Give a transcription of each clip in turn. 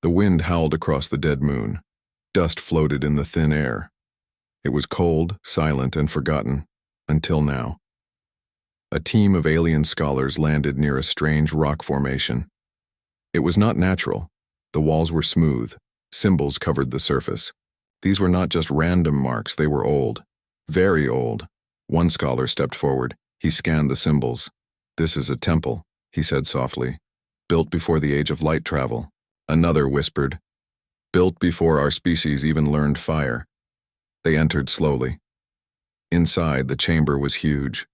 The wind howled across the dead moon. Dust floated in the thin air. It was cold, silent, and forgotten, until now. A team of alien scholars landed near a strange rock formation. It was not natural. The walls were smooth. Symbols covered the surface. These were not just random marks, they were old. Very old. One scholar stepped forward. He scanned the symbols. "This is a temple," he said softly. "Built before the age of light travel." Another whispered, "Built before our species even learned fire." They entered slowly. Inside, the chamber was huge.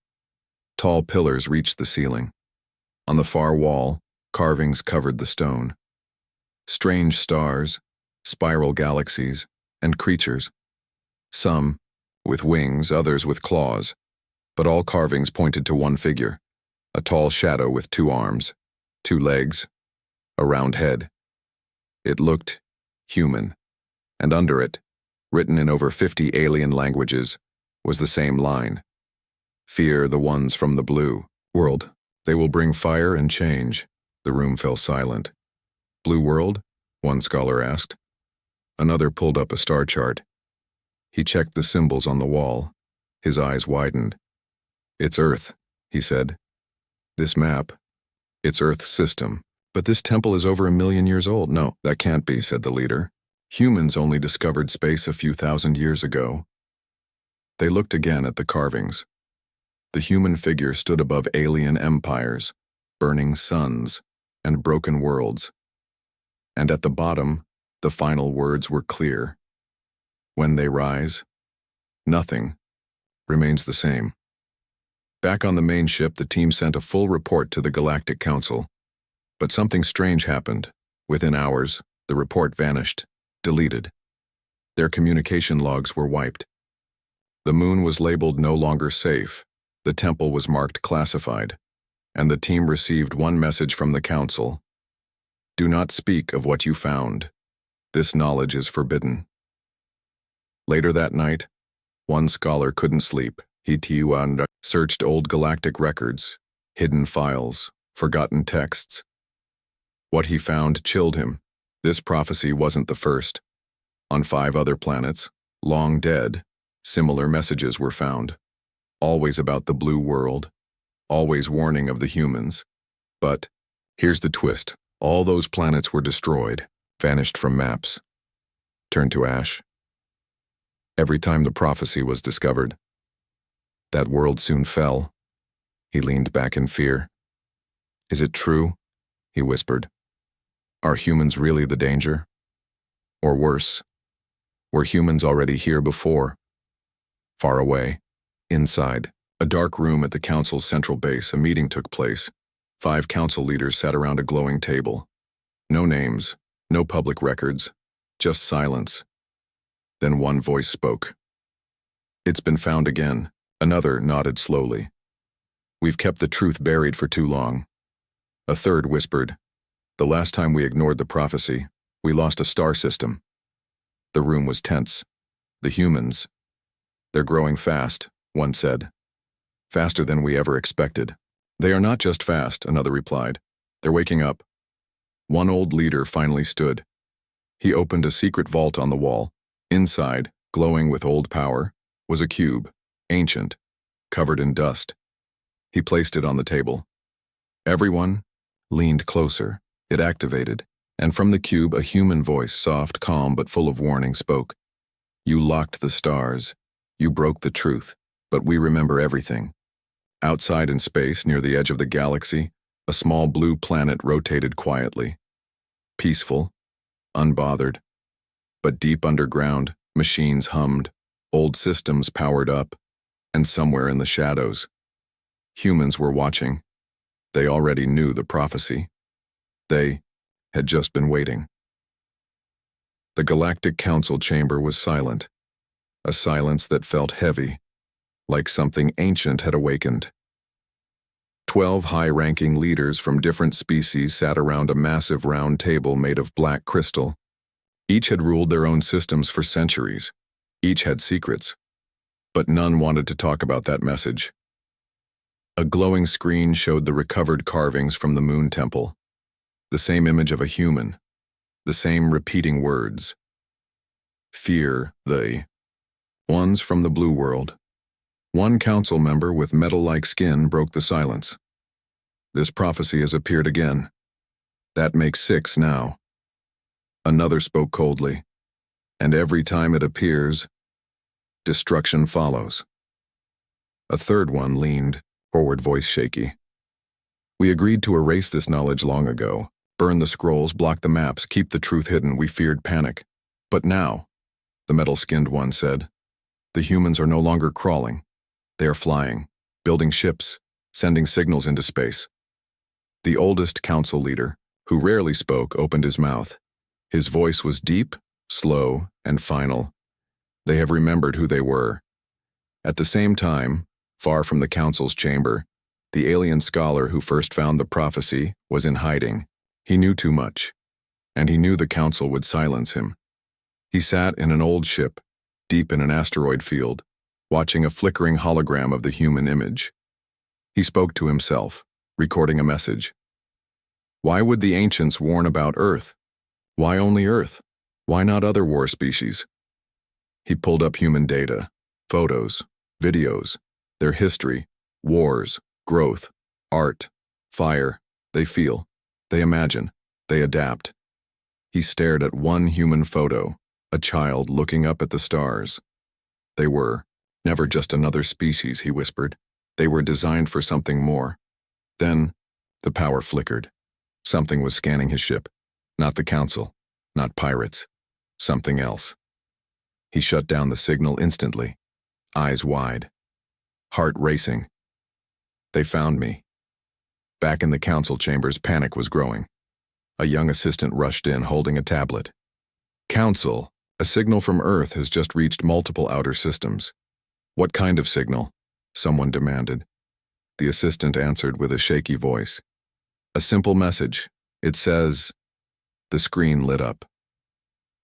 Tall pillars reached the ceiling. On the far wall, carvings covered the stone. Strange stars, spiral galaxies, and creatures. Some with wings, others with claws, but all carvings pointed to one figure, a tall shadow with 2 arms, 2 legs, a round head. It looked human, and under it, written in over 50 alien languages, was the same line. "Fear the ones from the blue world. They will bring fire and change." The room fell silent. "Blue world?" one scholar asked. Another pulled up a star chart. He checked the symbols on the wall. His eyes widened. "It's Earth," he said. "This map, it's Earth's system. But this temple is over 1,000,000 years old." "No, that can't be," said the leader. "Humans only discovered space a few thousand years ago." They looked again at the carvings. The human figure stood above alien empires, burning suns, and broken worlds. And at the bottom, the final words were clear. "When they rise, nothing remains the same." Back on the main ship, the team sent a full report to the Galactic Council. But something strange happened. Within hours, the report vanished, deleted. Their communication logs were wiped. The moon was labeled no longer safe, the temple was marked classified, and the team received one message from the council: "Do not speak of what you found. This knowledge is forbidden." Later that night, one scholar couldn't sleep. He searched old galactic records, hidden files, forgotten texts. What he found chilled him. This prophecy wasn't the first. On 5 other planets, long dead, similar messages were found. Always about the blue world, always warning of the humans. But here's the twist. All those planets were destroyed, vanished from maps, turned to ash. Every time the prophecy was discovered, that world soon fell. He leaned back in fear. "Is it true?" he whispered. "Are humans really the danger? Or worse, were humans already here before?" Far away, inside, a dark room at the council's central base, a meeting took place. 5 council leaders sat around a glowing table. No names, no public records, just silence. Then one voice spoke. "It's been found again." Another nodded slowly. "We've kept the truth buried for too long." A third whispered, "The last time we ignored the prophecy, we lost a star system." The room was tense. "The humans, they're growing fast," one said. "Faster than we ever expected." "They are not just fast," another replied. "They're waking up." One old leader finally stood. He opened a secret vault on the wall. Inside, glowing with old power, was a cube, ancient, covered in dust. He placed it on the table. Everyone leaned closer. It activated, and from the cube a human voice, soft, calm, but full of warning, spoke. "You locked the stars. You broke the truth, but we remember everything." Outside in space, near the edge of the galaxy, a small blue planet rotated quietly. Peaceful, unbothered. But deep underground, machines hummed, old systems powered up, and somewhere in the shadows, humans were watching. They already knew the prophecy. They had just been waiting. The Galactic Council chamber was silent, a silence that felt heavy, like something ancient had awakened. 12 high-ranking leaders from different species sat around a massive round table made of black crystal. Each had ruled their own systems for centuries. Each had secrets. But none wanted to talk about that message. A glowing screen showed the recovered carvings from the Moon Temple. The same image of a human. the same repeating words. Fear the ones from the blue world. One council member with metal-like skin broke the silence. This prophecy has appeared again. That makes 6 now. Another spoke coldly. And every time it appears, destruction follows. A third one leaned forward, voice shaky. We agreed to erase this knowledge long ago. Burn the scrolls, block the maps, keep the truth hidden. We feared panic. But now, the metal-skinned one said, the humans are no longer crawling. They are flying, building ships, sending signals into space. The oldest council leader, who rarely spoke, opened his mouth. His voice was deep, slow, and final. They have remembered who they were. At the same time, far from the council's chamber, the alien scholar who first found the prophecy was in hiding. He knew too much, and he knew the council would silence him. He sat in an old ship, deep in an asteroid field, watching a flickering hologram of the human image. He spoke to himself, recording a message. Why would the ancients warn about Earth? Why only Earth? Why not other war species? He pulled up human data, photos, videos, their history, wars, growth, art, fire. They feel, they imagine, they adapt. He stared at one human photo, a child looking up at the stars. They were never just another species, he whispered. They were designed for something more. Then, the power flickered. Something was scanning his ship. Not the council, not pirates. Something else. He shut down the signal instantly, eyes wide, heart racing. They found me. Back in the council chambers, panic was growing. A young assistant rushed in, holding a tablet. Council, a signal from Earth has just reached multiple outer systems. What kind of signal? Someone demanded. The assistant answered with a shaky voice. A simple message. It says... The screen lit up.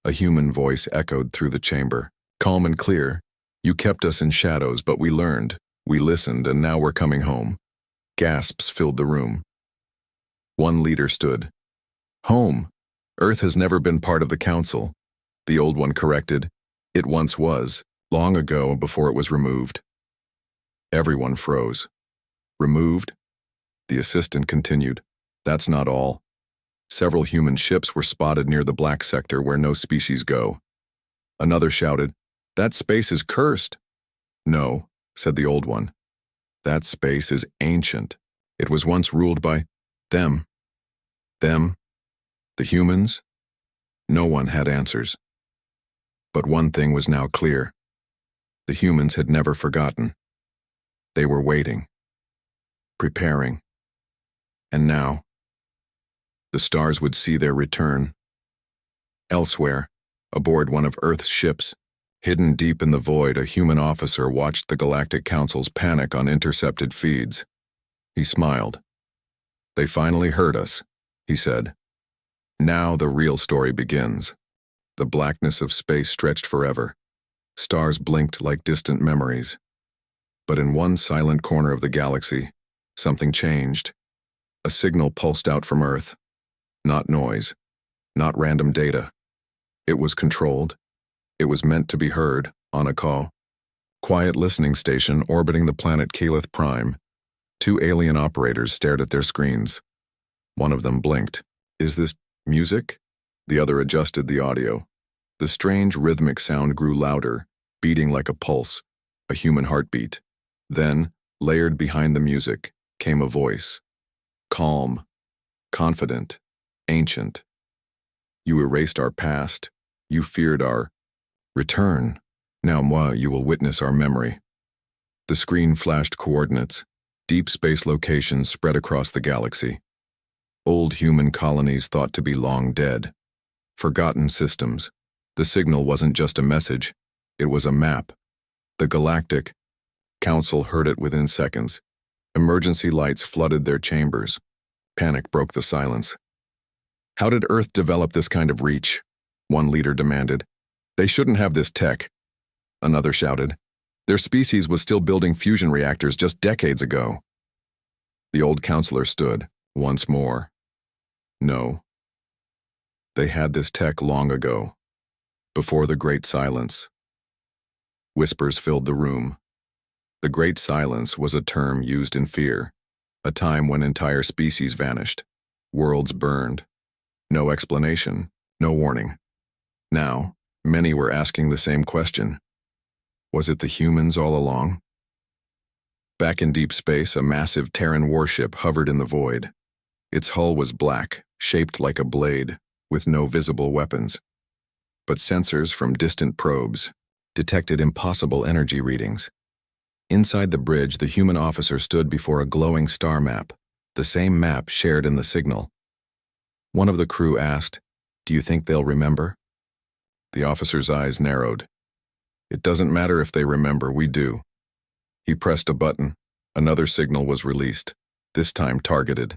A human voice echoed through the chamber, calm and clear. You kept us in shadows, but we learned. We listened, and now we're coming home. Gasps filled the room. One leader stood. Home. Earth has never been part of the council. The old one corrected. It once was, long ago before it was removed. Everyone froze. Removed? The assistant continued. That's not all. Several human ships were spotted near the black sector where no species go. Another shouted, That space is cursed. No, said the old one. That space is ancient. It was once ruled by them. Them? The humans? No one had answers. But one thing was now clear. The humans had never forgotten. They were waiting. Preparing. And now, the stars would see their return. Elsewhere, aboard one of Earth's ships, hidden deep in the void, a human officer watched the Galactic Council's panic on intercepted feeds. He smiled. They finally heard us, he said. Now the real story begins. The blackness of space stretched forever. Stars blinked like distant memories. But in one silent corner of the galaxy, something changed. A signal pulsed out from Earth. Not noise, not random data. It was controlled. It was meant to be heard, on a call. Quiet listening station orbiting the planet Calith Prime. 2 alien operators stared at their screens. One of them blinked. Is this music? The other adjusted the audio. The strange rhythmic sound grew louder, beating like a pulse, a human heartbeat. Then, layered behind the music, came a voice. Calm, confident, ancient. You erased our past. You feared our return. Now, you will witness our memory. The screen flashed coordinates, deep space locations spread across the galaxy. Old human colonies thought to be long dead. Forgotten systems. The signal wasn't just a message. It was a map. The Galactic Council heard it within seconds. Emergency lights flooded their chambers. Panic broke the silence. How did Earth develop this kind of reach? One leader demanded. They shouldn't have this tech. Another shouted. Their species was still building fusion reactors just decades ago. The old counselor stood, once more. No. They had this tech long ago, before the Great Silence. Whispers filled the room. The Great Silence was a term used in fear, a time when entire species vanished, worlds burned. No explanation, no warning. Now, many were asking the same question. Was it the humans all along? Back in deep space, a massive Terran warship hovered in the void. Its hull was black, shaped like a blade, with no visible weapons. But sensors from distant probes detected impossible energy readings. Inside the bridge, the human officer stood before a glowing star map, the same map shared in the signal. One of the crew asked, "Do you think they'll remember?" The officer's eyes narrowed. "It doesn't matter if they remember, we do." He pressed a button. Another signal was released, this time targeted.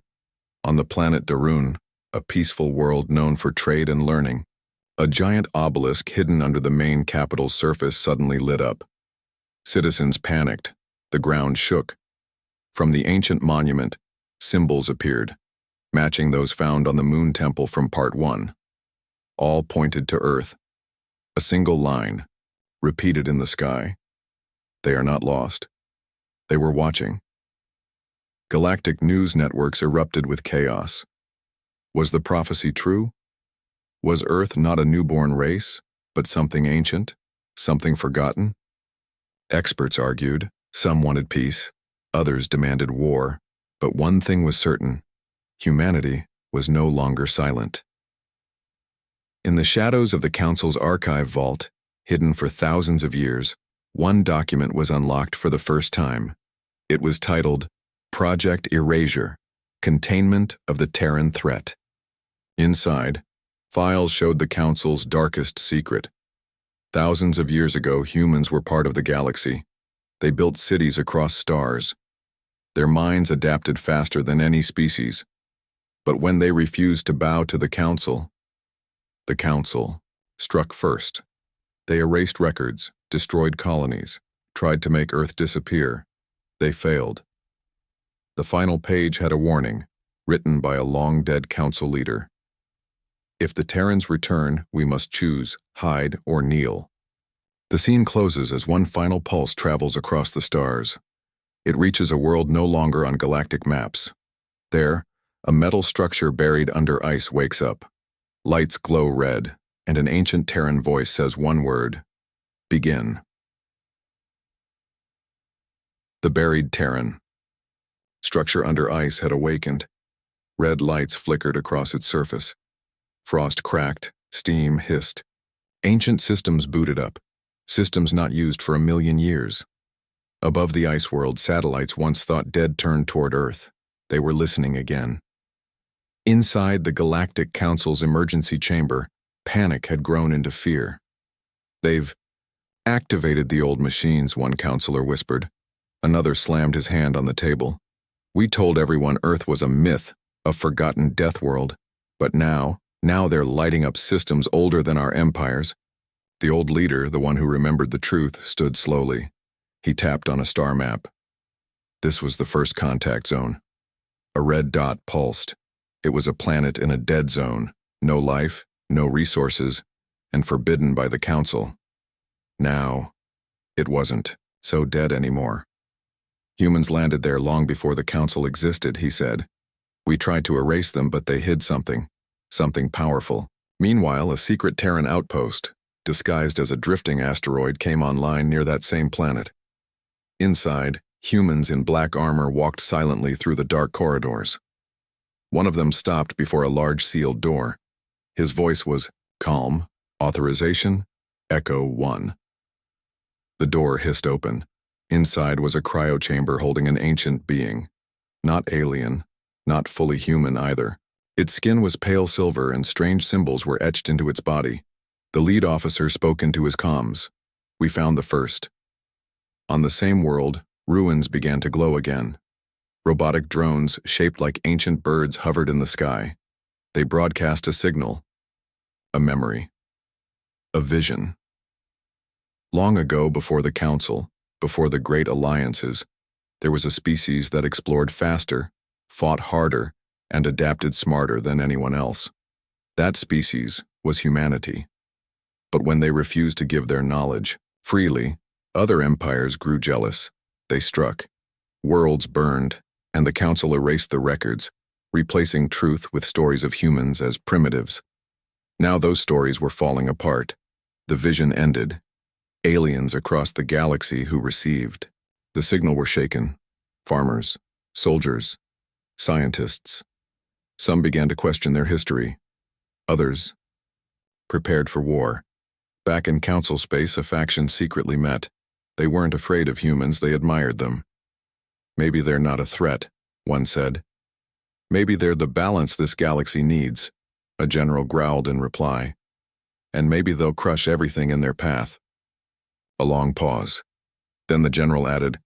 On the planet Darun, a peaceful world known for trade and learning, a giant obelisk hidden under the main capital's surface suddenly lit up. Citizens panicked. The ground shook. From the ancient monument, symbols appeared, matching those found on the Moon Temple from Part 1. All pointed to Earth. A single line, repeated in the sky. They are not lost. They were watching. Galactic news networks erupted with chaos. Was the prophecy true? Was Earth not a newborn race, but something ancient, something forgotten? Experts argued. Some wanted peace, others demanded war, but one thing was certain: humanity was no longer silent. In the shadows of the Council's archive vault, hidden for thousands of years, one document was unlocked for the first time. It was titled Project Erasure, Containment of the Terran Threat. Inside, files showed the Council's darkest secret. Thousands of years ago, humans were part of the galaxy. They built cities across stars. Their minds adapted faster than any species. But when they refused to bow to the Council struck first. They erased records, destroyed colonies, tried to make Earth disappear. They failed. The final page had a warning, written by a long-dead Council leader. If the Terrans return, we must choose, hide or kneel. The scene closes as one final pulse travels across the stars. It reaches a world no longer on galactic maps. There, a metal structure buried under ice wakes up. Lights glow red, and an ancient Terran voice says one word: begin. The buried Terran. Structure under ice had awakened. Red lights flickered across its surface. Frost cracked, steam hissed. Ancient systems booted up, systems not used for 1,000,000 years. Above the ice world, satellites once thought dead turned toward Earth. They were listening again. Inside the Galactic Council's emergency chamber, panic had grown into fear. "They've activated the old machines," one counselor whispered. Another slammed his hand on the table. "We told everyone Earth was a myth, a forgotten death world. But now they're lighting up systems older than our empires." The old leader, the one who remembered the truth, stood slowly. He tapped on a star map. This was the first contact zone. A red dot pulsed. It was a planet in a dead zone, no life, no resources, and forbidden by the Council. Now, it wasn't so dead anymore. "Humans landed there long before the Council existed," he said. "We tried to erase them, but they hid something powerful." Meanwhile, a secret Terran outpost, disguised as a drifting asteroid, came online near that same planet. Inside, humans in black armor walked silently through the dark corridors. One of them stopped before a large sealed door. His voice was calm. "Authorization? Echo 1. The door hissed open. Inside was a cryochamber holding an ancient being. Not alien, not fully human either. Its skin was pale silver and strange symbols were etched into its body. The lead officer spoke into his comms. "We found the first." On the same world, ruins began to glow again. Robotic drones shaped like ancient birds hovered in the sky. They broadcast a signal, a memory, a vision. Long ago, before the Council, before the great alliances, there was a species that explored faster, fought harder, and adapted smarter than anyone else. That species was humanity. But when they refused to give their knowledge freely, other empires grew jealous. They struck. Worlds burned, and the Council erased the records, replacing truth with stories of humans as primitives. Now those stories were falling apart. The vision ended. Aliens across the galaxy who received. The signal were shaken. Farmers, soldiers, scientists. Some began to question their history. Others prepared for war. Back in Council space, a faction secretly met. They weren't afraid of humans, they admired them. Maybe they're not a threat, one said. Maybe they're the balance this galaxy needs, a general growled in reply. And maybe they'll crush everything in their path. A long pause. Then the general added,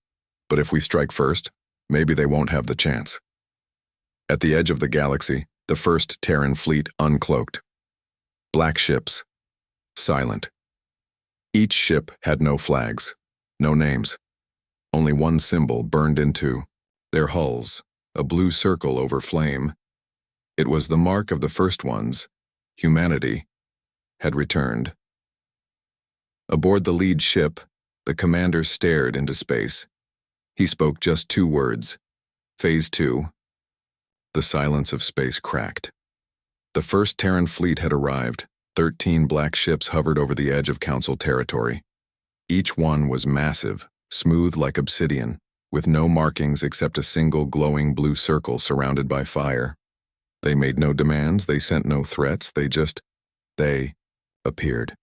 but if we strike first, maybe they won't have the chance. At the edge of the galaxy, the first Terran fleet uncloaked. Black ships. Silent. Each ship had no flags, no names. Only one symbol burned into their hulls, a blue circle over flame. It was the mark of the first ones. Humanity had returned. Aboard the lead ship, the commander stared into space. He spoke just 2 words. Phase 2. The silence of space cracked. The first Terran fleet had arrived. 13 black ships hovered over the edge of Council territory. Each one was massive, smooth like obsidian, with no markings except a single glowing blue circle surrounded by fire. They made no demands, they sent no threats, they appeared.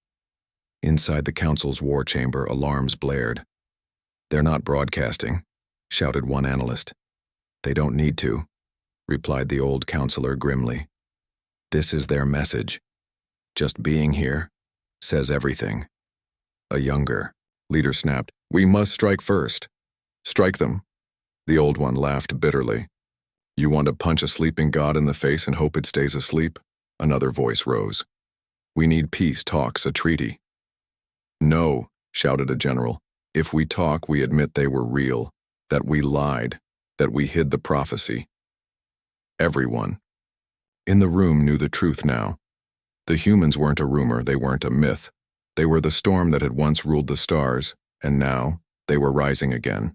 Inside the Council's war chamber, alarms blared. "They're not broadcasting," shouted one analyst. "They don't need to," replied the old counselor grimly. "This is their message. Just being here says everything." A younger leader snapped, "We must strike first." "Strike them." The old one laughed bitterly. "You want to punch a sleeping god in the face and hope it stays asleep?" Another voice rose. "We need peace talks, a treaty." "No," shouted a general. "If we talk, we admit they were real, that we lied, that we hid the prophecy." Everyone in the room knew the truth now. The humans weren't a rumor, they weren't a myth. They were the storm that had once ruled the stars, and now they were rising again.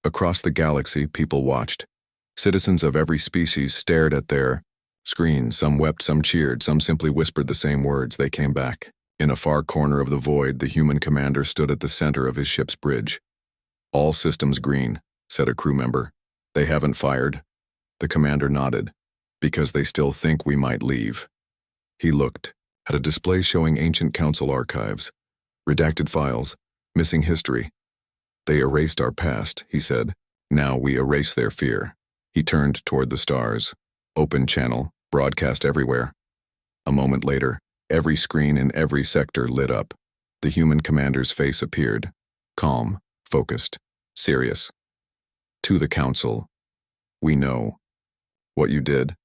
Across the galaxy, people watched. Citizens of every species stared at their screens. Some wept, some cheered, some simply whispered the same words. They came back. In a far corner of the void, the human commander stood at the center of his ship's bridge. "All systems green," said a crew member. "They haven't fired." The commander nodded. "Because they still think we might leave." He looked at a display showing ancient council archives, redacted files, missing history. "They erased our past," he said. "Now we erase their fear." He turned toward the stars. Open channel, broadcast everywhere. A moment later, every screen in every sector lit up. The human commander's face appeared. Calm, focused, serious. "To the council. We know what you did.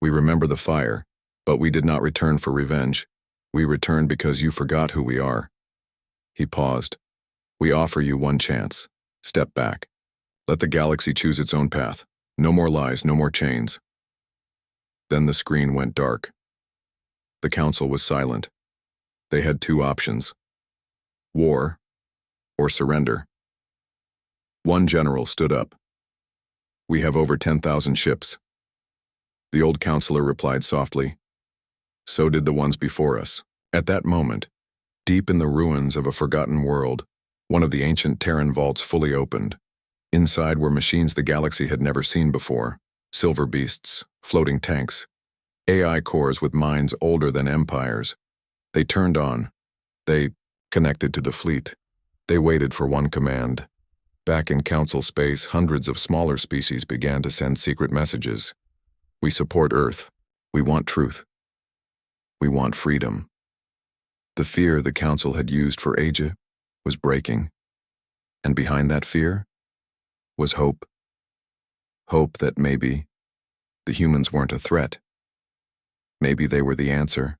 We remember the fire, but we did not return for revenge. We returned because you forgot who we are." He paused. "We offer you one chance. Step back. Let the galaxy choose its own path. No more lies, no more chains." Then the screen went dark. The council was silent. They had 2 options: war or surrender. One general stood up. "We have over 10,000 ships." The old counselor replied softly, "So did the ones before us." At that moment, deep in the ruins of a forgotten world, one of the ancient Terran vaults fully opened. Inside were machines the galaxy had never seen before: silver beasts, floating tanks, AI cores with minds older than empires. They turned on. They connected to the fleet. They waited for one command. Back in council space, hundreds of smaller species began to send secret messages. "We support Earth. We want truth. We want freedom." The fear the council had used for ages was breaking. And behind that fear was hope. Hope that maybe the humans weren't a threat. Maybe they were the answer.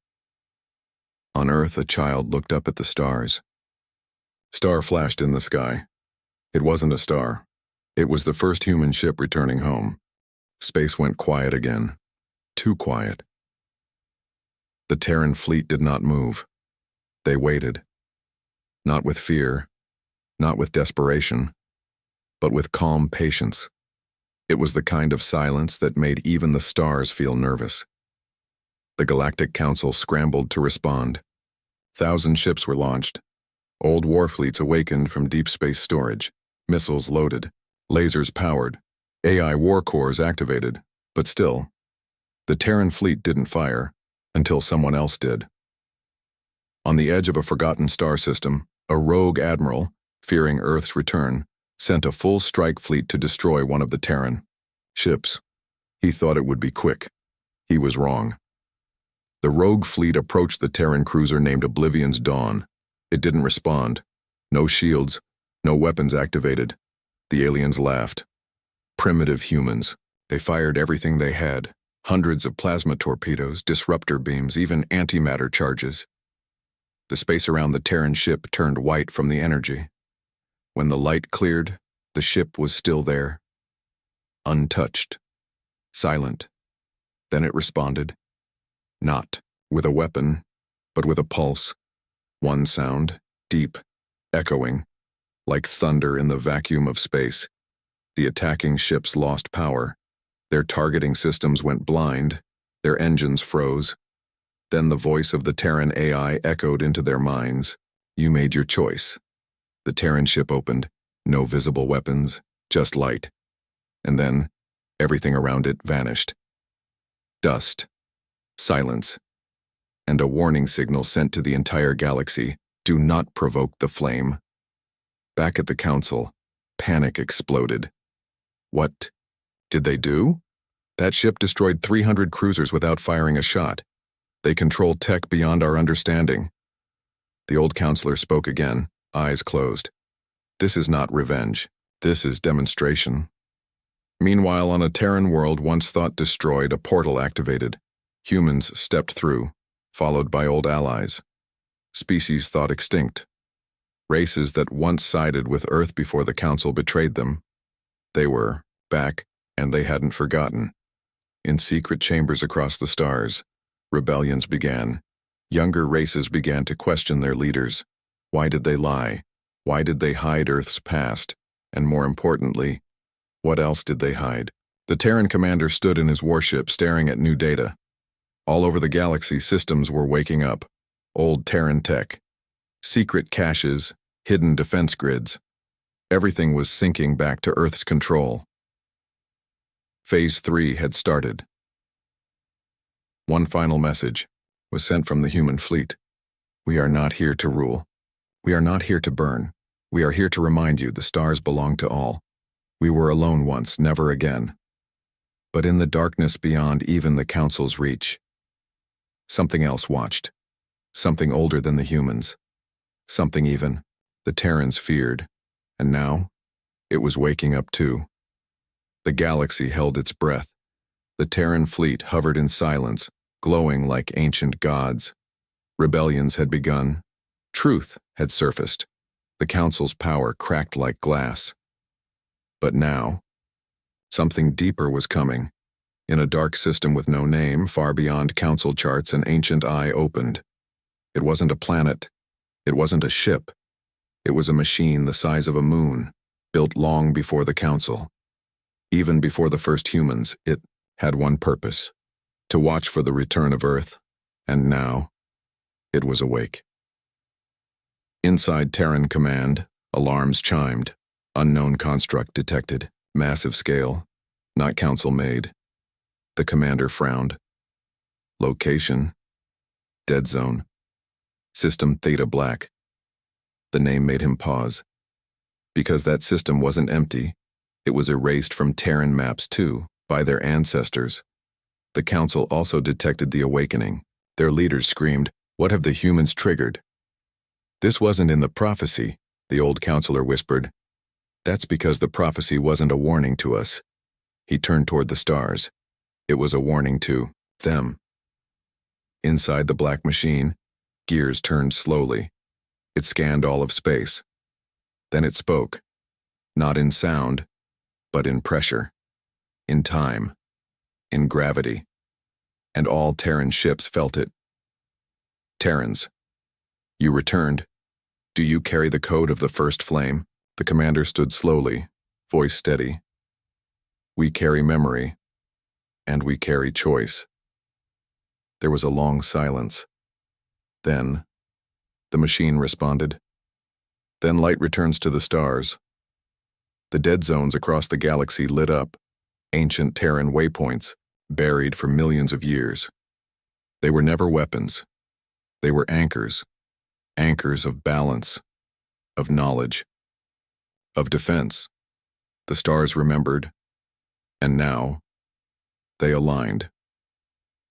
On Earth, a child looked up at the stars. Star flashed in the sky. It wasn't a star. It was the first human ship returning home. Space went quiet again. Too quiet. The Terran fleet did not move. They waited. Not with fear, not with desperation, but with calm patience. It was the kind of silence that made even the stars feel nervous. The Galactic Council scrambled to respond. 1,000 ships were launched. Old war fleets awakened from deep space storage, missiles loaded, lasers powered, AI war cores activated, but still, the Terran fleet didn't fire until someone else did. On the edge of a forgotten star system, a rogue admiral, fearing Earth's return, sent a full strike fleet to destroy one of the Terran ships. He thought it would be quick. He was wrong. The rogue fleet approached the Terran cruiser named Oblivion's Dawn. It didn't respond. No shields, no weapons activated. The aliens laughed. Primitive humans. They fired everything they had. Hundreds of plasma torpedoes, disruptor beams, even antimatter charges. The space around the Terran ship turned white from the energy. When the light cleared, the ship was still there. Untouched. Silent. Then it responded. Not with a weapon, but with a pulse. One sound, deep, echoing, like thunder in the vacuum of space. The attacking ships lost power. Their targeting systems went blind. Their engines froze. Then the voice of the Terran AI echoed into their minds. You made your choice. The Terran ship opened. No visible weapons, just light. And then, everything around it vanished. Dust. Silence. And a warning signal sent to the entire galaxy. Do not provoke the flame. Back at the council, panic exploded. What did they do? That ship destroyed 300 cruisers without firing a shot. They control tech beyond our understanding. The old counselor spoke again, eyes closed. This is not revenge. This is demonstration. Meanwhile, on a Terran world once thought destroyed, a portal activated. Humans stepped through, followed by old allies. Species thought extinct. Races that once sided with Earth before the Council betrayed them. They were back, and they hadn't forgotten. In secret chambers across the stars, rebellions began. Younger races began to question their leaders. Why did they lie? Why did they hide Earth's past? And more importantly, what else did they hide? The Terran commander stood in his warship staring at new data. All over the galaxy, systems were waking up. Old Terran tech. Secret caches, hidden defense grids. Everything was sinking back to Earth's control. Phase 3 had started. One final message was sent from the human fleet. We are not here to rule. We are not here to burn. We are here to remind you the stars belong to all. We were alone once, never again. But in the darkness beyond even the Council's reach, something else watched. Something older than the humans. Something even the Terrans feared. And now, it was waking up too. The galaxy held its breath. The Terran fleet hovered in silence, glowing like ancient gods. Rebellions had begun. Truth had surfaced. The Council's power cracked like glass. But now, something deeper was coming. In a dark system with no name, far beyond Council charts, an ancient eye opened. It wasn't a planet. It wasn't a ship. It was a machine the size of a moon, built long before the Council. Even before the first humans, it had one purpose: to watch for the return of Earth. And now, it was awake. Inside Terran Command, alarms chimed. Unknown construct detected. Massive scale. Not Council-made. The commander frowned. Location: Dead Zone. System Theta Black. The name made him pause. Because that system wasn't empty. It was erased from Terran maps too, by their ancestors. The Council also detected the awakening. Their leaders screamed, "What have the humans triggered?" This wasn't in the prophecy, the old counselor whispered. That's because the prophecy wasn't a warning to us. He turned toward the stars. It was a warning to them. Inside the black machine, gears turned slowly. It scanned all of space. Then it spoke. Not in sound, but in pressure. In time. In gravity. And all Terran ships felt it. Terrans. You returned. Do you carry the code of the first flame? The commander stood slowly, voice steady. We carry memory, and we carry choice. There was a long silence. Then, the machine responded. Then light returns to the stars. The dead zones across the galaxy lit up, ancient Terran waypoints, buried for millions of years. They were never weapons. They were anchors. Anchors of balance, of knowledge, of defense. The stars remembered, and now, they aligned.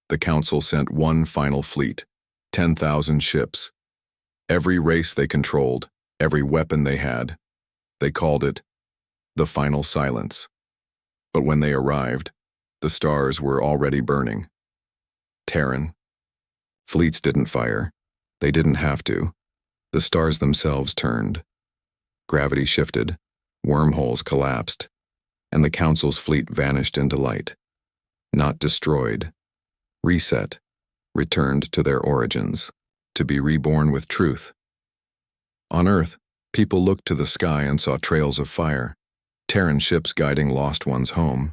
The Council sent one final fleet, 10,000 ships. Every race they controlled, every weapon they had. They called it the final silence. But when they arrived, the stars were already burning. Terran. Fleets didn't fire. They didn't have to. The stars themselves turned. Gravity shifted, wormholes collapsed, and the Council's fleet vanished into light. Not destroyed. Reset. Returned to their origins, to be reborn with truth. On Earth, people looked to the sky and saw trails of fire, Terran ships guiding lost ones home.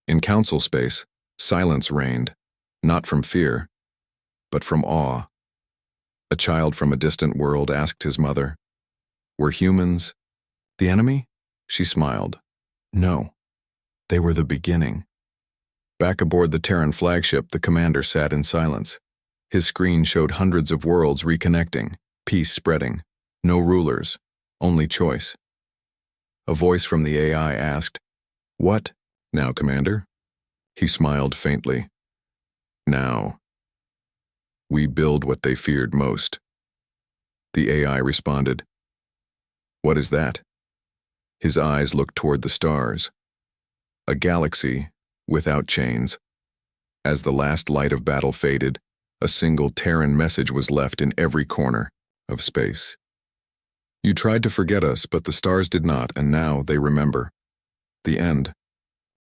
In Council space, silence reigned, not from fear, but from awe. A child from a distant world asked his mother, "Were humans the enemy?" She smiled. No, they were the beginning. Back aboard the Terran flagship, the commander sat in silence. His screen showed hundreds of worlds reconnecting, peace spreading. No rulers, only choice. A voice from the AI asked, "What now, Commander?" He smiled faintly. "Now, we build what they feared most." The AI responded, "What is that?" His eyes looked toward the stars. A galaxy without chains. As the last light of battle faded, a single Terran message was left in every corner of space. You tried to forget us, but the stars did not, and now they remember. The end.